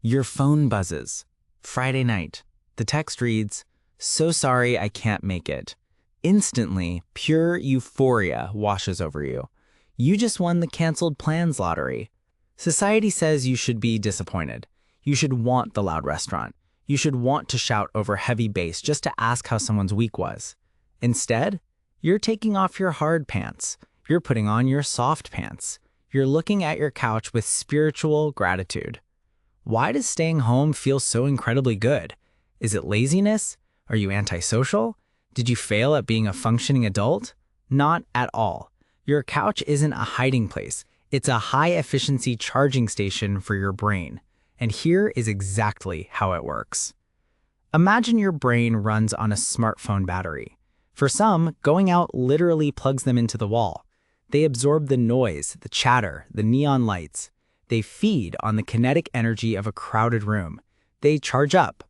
Your phone buzzes. Friday night. The text reads, "So sorry I can't make it." Instantly, pure euphoria washes over you. You just won the canceled plans lottery. Society says you should be disappointed. You should want the loud restaurant. You should want to shout over heavy bass just to ask how someone's week was. Instead, you're taking off your hard pants. You're putting on your soft pants. You're looking at your couch with spiritual gratitude. Why does staying home feel so incredibly good? Is it laziness? Are you antisocial? Did you fail at being a functioning adult? Not at all. Your couch isn't a hiding place. It's a high-efficiency charging station for your brain. And here is exactly how it works. Imagine your brain runs on a smartphone battery. For some, going out literally plugs them into the wall. They absorb the noise, the chatter, the neon lights. They feed on the kinetic energy of a crowded room. They charge up.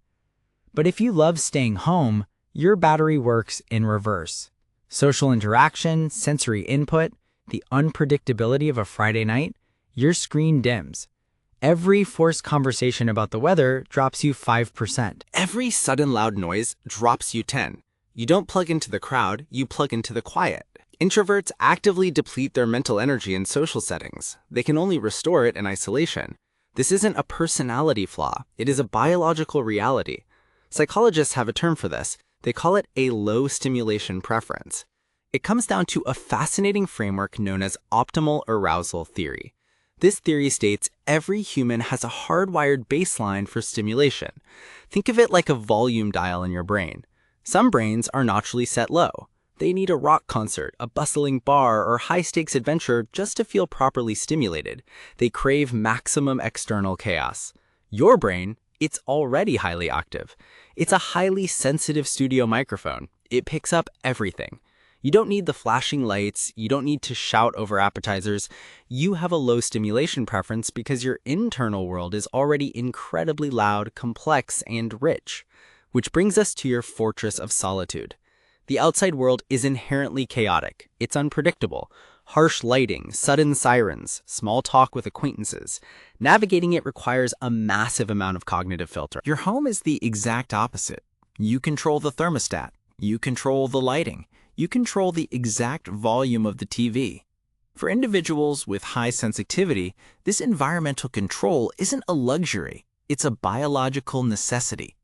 But if you love staying home, your battery works in reverse. Social interaction, sensory input, the unpredictability of a Friday night, your screen dims. Every forced conversation about the weather drops you 5%. Every sudden loud noise drops you 10. You don't plug into the crowd, you plug into the quiet. Introverts actively deplete their mental energy in social settings. They can only restore it in isolation. This isn't a personality flaw, it is a biological reality. Psychologists have a term for this. They call it a low stimulation preference. It comes down to a fascinating framework known as optimal arousal theory. This theory states every human has a hardwired baseline for stimulation. Think of it like a volume dial in your brain. Some brains are naturally set low. They need a rock concert, a bustling bar, or high-stakes adventure just to feel properly stimulated. They crave maximum external chaos. Your brain, it's already highly active. It's a highly sensitive studio microphone. It picks up everything. You don't need the flashing lights. You don't need to shout over appetizers. You have a low stimulation preference because your internal world is already incredibly loud, complex, and rich. Which brings us to your fortress of solitude. The outside world is inherently chaotic. It's unpredictable. Harsh lighting, sudden sirens, small talk with acquaintances. Navigating it requires a massive amount of cognitive filter. Your home is the exact opposite. You control the thermostat. You control the lighting. You control the exact volume of the TV. For individuals with high sensitivity, this environmental control isn't a luxury. It's a biological necessity.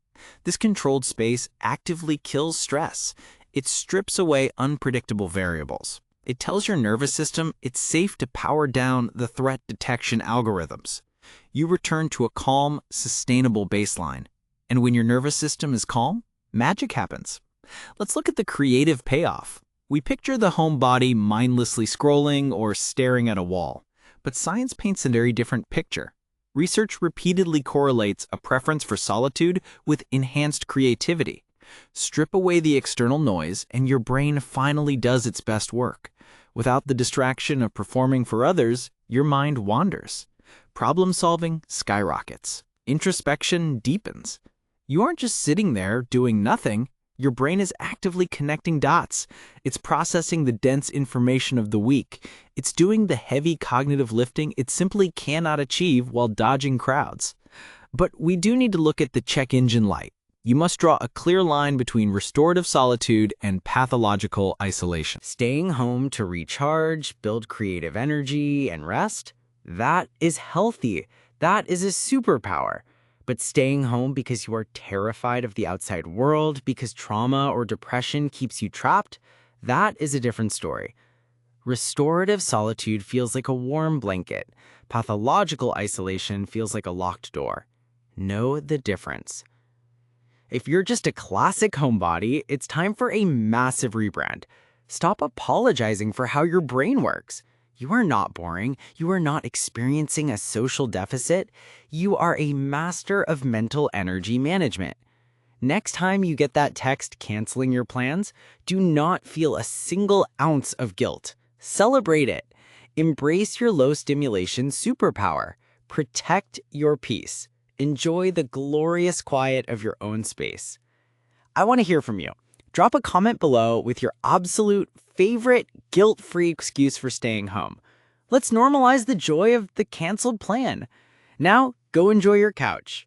This controlled space actively kills stress. It strips away unpredictable variables. It tells your nervous system it's safe to power down the threat detection algorithms. You return to a calm, sustainable baseline. And when your nervous system is calm, magic happens. Let's look at the creative payoff. We picture the homebody mindlessly scrolling or staring at a wall. But science paints a very different picture. Research repeatedly correlates a preference for solitude with enhanced creativity. Strip away the external noise, and your brain finally does its best work. Without the distraction of performing for others, your mind wanders. Problem-solving skyrockets. Introspection deepens. You aren't just sitting there doing nothing. Your brain is actively connecting dots. It's processing the dense information of the week. It's doing the heavy cognitive lifting it simply cannot achieve while dodging crowds. But we do need to look at the check engine light. You must draw a clear line between restorative solitude and pathological isolation. Staying home to recharge, build creative energy, and rest? That is healthy. That is a superpower. But staying home because you are terrified of the outside world, because trauma or depression keeps you trapped, that is a different story. Restorative solitude feels like a warm blanket. Pathological isolation feels like a locked door. Know the difference. If you're just a classic homebody, it's time for a massive rebrand. Stop apologizing for how your brain works. You are not boring. You are not experiencing a social deficit. You are a master of mental energy management. Next time you get that text canceling your plans, do not feel a single ounce of guilt. Celebrate it. Embrace your low stimulation superpower. Protect your peace. Enjoy the glorious quiet of your own space. I want to hear from you. Drop a comment below with your absolute favorite guilt-free excuse for staying home. Let's normalize the joy of the canceled plan. Now, Go enjoy your couch.